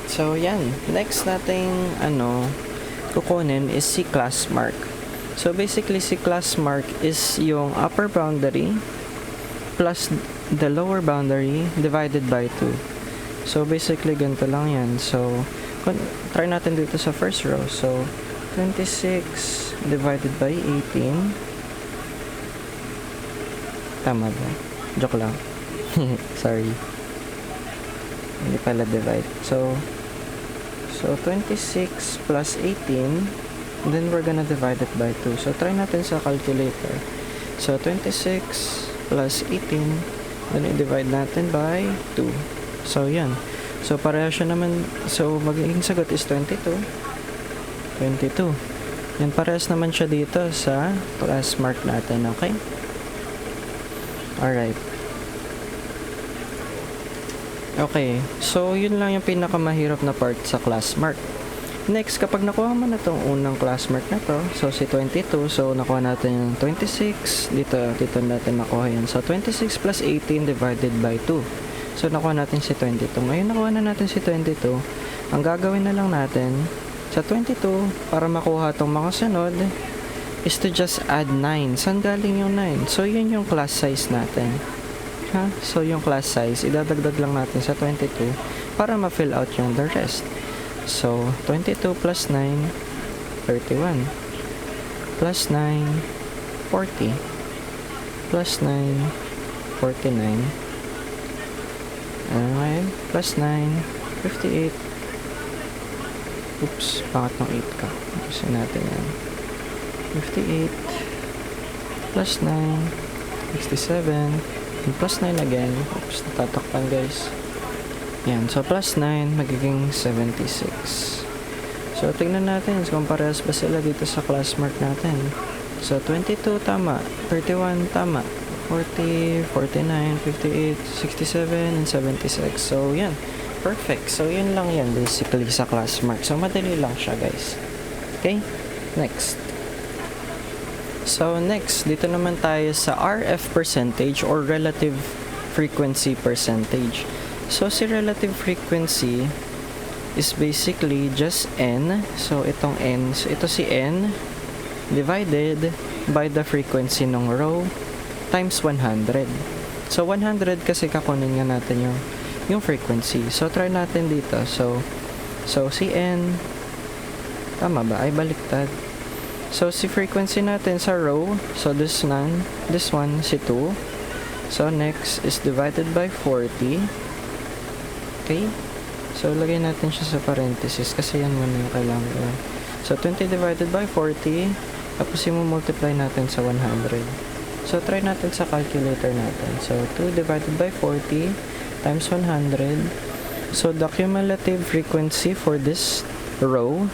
So, yan. Next nating, kukunin is si class mark. So, basically, si class mark is yung upper boundary plus the lower boundary divided by 2. So, basically, ganito lang yan. So, try natin dito sa first row. So, 26 divided by 18. Tama ba? Joke lang. Sorry. Hindi pala divide. So 26 plus 18, then we're gonna divide it by 2. So, try natin sa calculator. So, 26 plus 18, then i-divide natin by 2. So, yan. So, pareha siya naman. So, magiging sagot is 22. 22. Yan, parehas naman siya dito sa class mark natin. Okay? Alright. Okay, so yun lang yung pinakamahirap na part sa class mark. Next, kapag nakuha mo na tong unang class mark na to, so si 22, so nakuha natin yung 26, dito natin nakuha yun. So 26 plus 18 divided by 2. So nakuha natin si 22. Ngayon nakuha na natin si 22. Ang gagawin na lang natin sa 22 para makuha tong mga sunod is to just add 9. Saan galing yung 9? So yun yung class size natin. So, yung class size, idadagdag lang natin sa 22 para ma-fill out yung the rest. So, 22 plus 9, 31. Plus 9, 40. Plus 9, 49. Alright. Plus 9, 58. Oops, pangat ng 8 ka. Kasi natin yan. 58. Plus 9, 67. Plus 9 again. Oops, natatakpan guys. Yan. So, plus 9, magiging 76. So, tingnan natin kung parehas ba sila dito sa class mark natin. So, 22 tama. 31 tama. 40, 49, 58, 67, and 76. So, yan. Perfect. So, yun lang yan basically sa class mark. So, madali lang siya guys. Okay? Next. So, next, dito naman tayo sa RF percentage or relative frequency percentage. So, si relative frequency is basically just N. So, itong N. So, ito si N divided by the frequency ng row times 100. So, 100 kasi kakunin nga natin yung frequency. So, try natin dito. So si N, tama ba? Ay, baliktad. So, si frequency natin sa row, so this one, si 2. So, next is divided by 40. Okay? So, lagay natin siya sa parenthesis kasi yan muna yung kailangan ko. So, 20 divided by 40, tapos i-multiply natin sa 100. So, try natin sa calculator natin. So, 2 divided by 40 times 100. So, the cumulative frequency for this row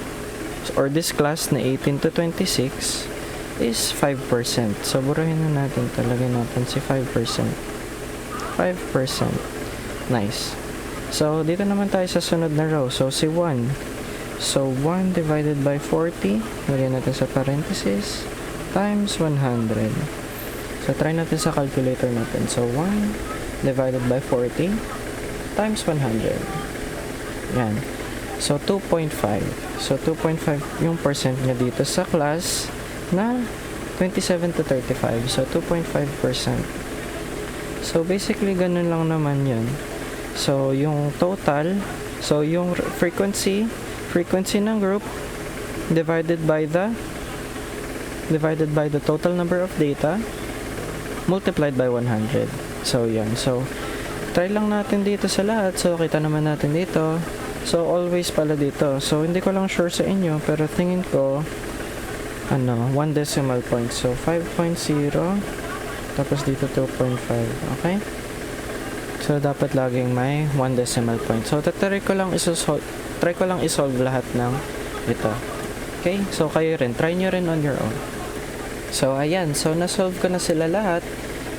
or this class na 18 to 26 is 5%. So, burahin na natin. Talagay natin si 5%. 5%. Nice. So, dito naman tayo sa sunod na row. So, si 1. So, 1 divided by 40. Lagyan natin sa parenthesis. Times 100. So, try natin sa calculator natin. So, 1 divided by 40 times 100. Yan. So, 2.5. So, 2.5 yung percent niya dito sa class na 27 to 35. So, 2.5%. So, basically, ganun lang naman yun. So, yung total, so, yung frequency ng group divided by the total number of data multiplied by 100. So, yan. So, try lang natin dito sa lahat. So, kita naman natin dito. So, always pala dito. So, hindi ko lang sure sa inyo, pero tingin ko, 1 decimal point. So, 5.0, tapos dito 2.5. Okay? So, dapat laging may 1 decimal point. So, try ko lang isolve lahat ng ito. Okay? So, kayo rin. Try nyo rin on your own. So, ayan. So, nasolve ko na sila lahat.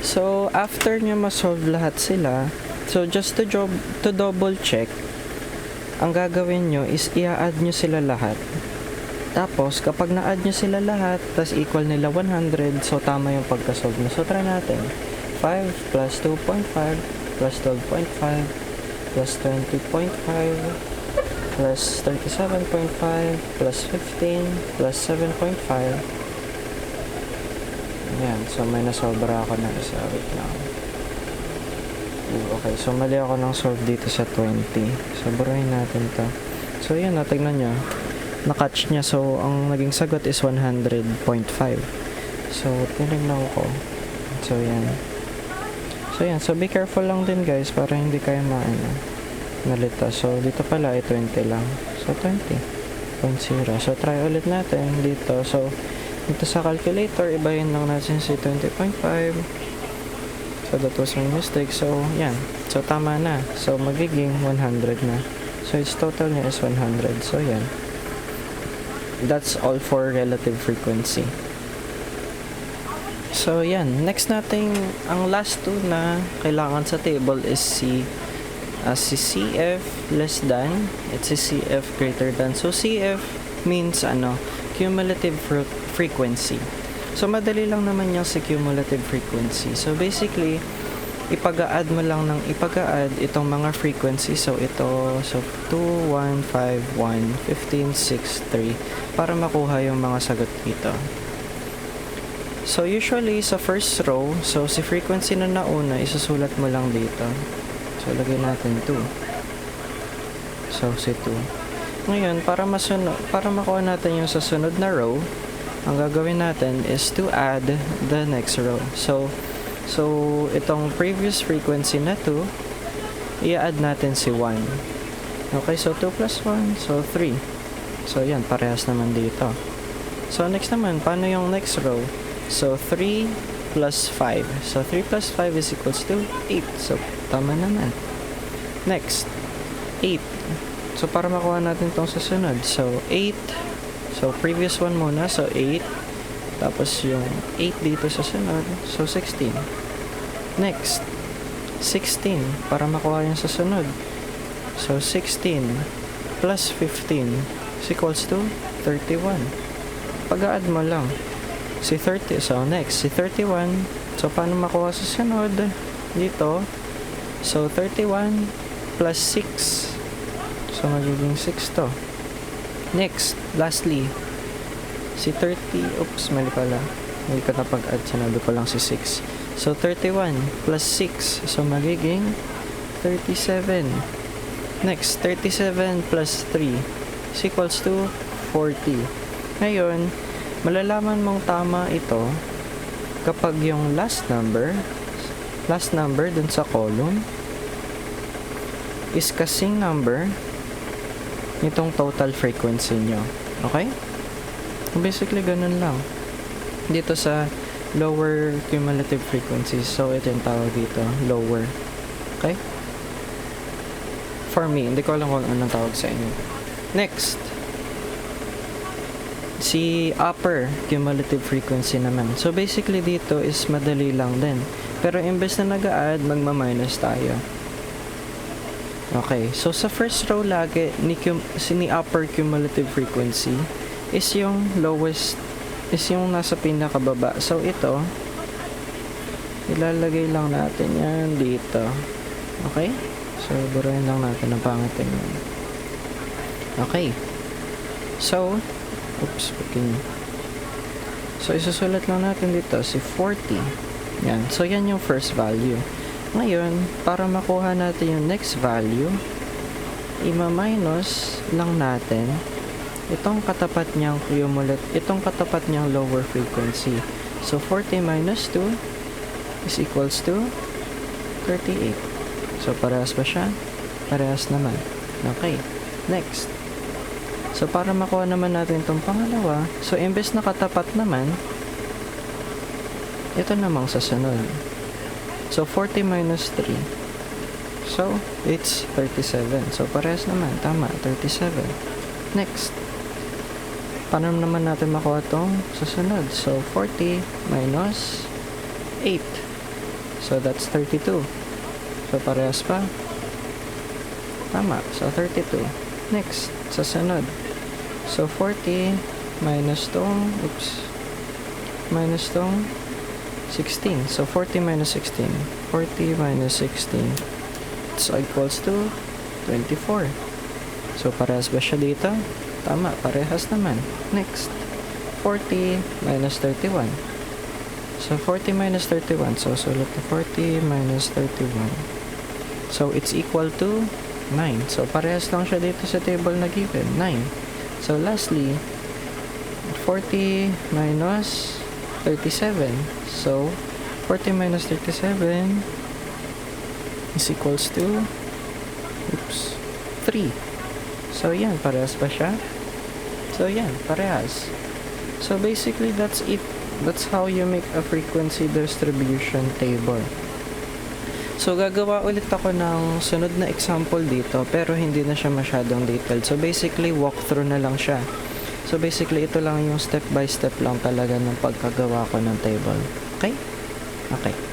So, after nyo masolve lahat sila, so, just to double check, ang gagawin nyo is i-add nyo sila lahat. Tapos, kapag na-add nyo sila lahat, tas equal nila 100, so tama yung pagkasolve nyo. So, try natin. 5 plus 2.5 plus 12.5 plus 20.5 plus 37.5 plus 15 plus 7.5. Ayan, so may nasobra ako ng isa. Wait lang. Okay, so mali ako ng solve dito sa 20. So, burahin natin to. So, yan, tignan nyo. Na-catch niya. So, ang naging sagot is 100.5. So, tinignan ko. So, yan. So, yan. So, be careful lang din, guys, para hindi kayo nalita. So, dito pala ay 20 lang. So, 20.0. So, try ulit natin dito. So, dito sa calculator, ibahin lang natin si 20.5. So, that was my mistake. So, yan. So, tama na. So, magiging 100 na. So, its total niya is 100. So, yan. That's all for relative frequency. So, yan. Next natin, ang last two na kailangan sa table is si CF less than, it's si CF greater than. So, CF means, cumulative frequency. So, madali lang naman yung si cumulative frequency. So, basically, ipag-a-add mo lang ng ipag-a-add itong mga frequency. So, ito, 2, 1, 5, 1, 15, 6, 3, para makuha yung mga sagot dito. So, usually, sa first row, so, si frequency na nauna, isusulat mo lang dito. So, lagay natin 2. So, si 2. Ngayon, para makuha natin yung sa sunod na row, ang gagawin natin is to add the next row. So itong previous frequency na 2, i-add natin si 1. Okay, so 2 plus 1, so 3. So, yan, parehas naman dito. So, next naman, paano yung next row? So, 3 plus 5. So, 3 plus 5 is equals to 8. So, tama naman. Next, 8. So, para makuha natin itong susunod. So, 8. So, previous one muna. So, 8. Tapos, yung 8 dito sa sunod. So, 16. Next, 16. Para makuha yung susunod. So, 16 plus 15 is equals to 31. Pag-a-add mo lang. Si 30. So, next, si 31. So, paano makuha sa sunod? Dito. So, 31 plus 6. So, magiging 6 to. Next, lastly, si 30, oops, mali pala. Hindi ko napag-add, sinabi ko lang si 6. So, 31 plus 6, so magiging 37. Next, 37 plus 3 is equals to 40. Ngayon, malalaman mong tama ito kapag yung last number dun sa column is kasing number nitong total frequency nyo. Okay? Basically, ganun lang. Dito sa lower cumulative frequencies. So, ito yung tawag dito. Lower. Okay? For me, hindi ko alam kung anong tawag sa inyo. Next. Si upper cumulative frequency naman. So, basically, dito is madali lang din. Pero, imbes na nag-a-add, magma-minus tayo. Okay, so sa first row lagi ni upper cumulative frequency is yung lowest, is yung nasa pinakababa. So ito, ilalagay lang natin yan dito. Okay? So burahin lang natin ang pangatin yan. Okay. So, oops, so isusulat lang natin dito si 40. Yan. So yan yung first value. Ngayon, para makuha natin yung next value, ima-minus lang natin itong katapat niyang lower frequency. So, 40 minus 2 is equals to 38. So, parehas ba siya? Parehas naman. Okay. Next. So, para makuha naman natin itong pangalawa, so, imbes na katapat naman, ito namang sasunod. So, 40 minus 3. So, it's 37. So, parehas naman. Tama, 37. Next. Paano naman natin makuha itong susunod? So, 40 minus 8. So, that's 32. So, parehas pa. Tama. So, 32. Next. Susunod. So, 40 minus tong, minus tong 16. So, 40 minus 16. 40 minus 16. So, equals to 24. So, parehas ba siya dito? Tama, parehas naman. Next, 40 minus 31. So, 40 minus 31. So, sulat na 40 minus 31. So, it's equal to 9. So, parehas lang siya dito sa table na given. 9. So, lastly, 40 minus 37. So, 40 minus 37 is equals to 3. So, yan. Parehas ba siya? So, yan. Parehas. So, basically, that's it. That's how you make a frequency distribution table. So, gagawa ulit ako ng sunod na example dito, pero hindi na siya masyadong detailed. So, basically, walkthrough na lang siya. So, basically, ito lang yung step by step lang talaga ng pagkagawa ko ng table. Okay? Okay.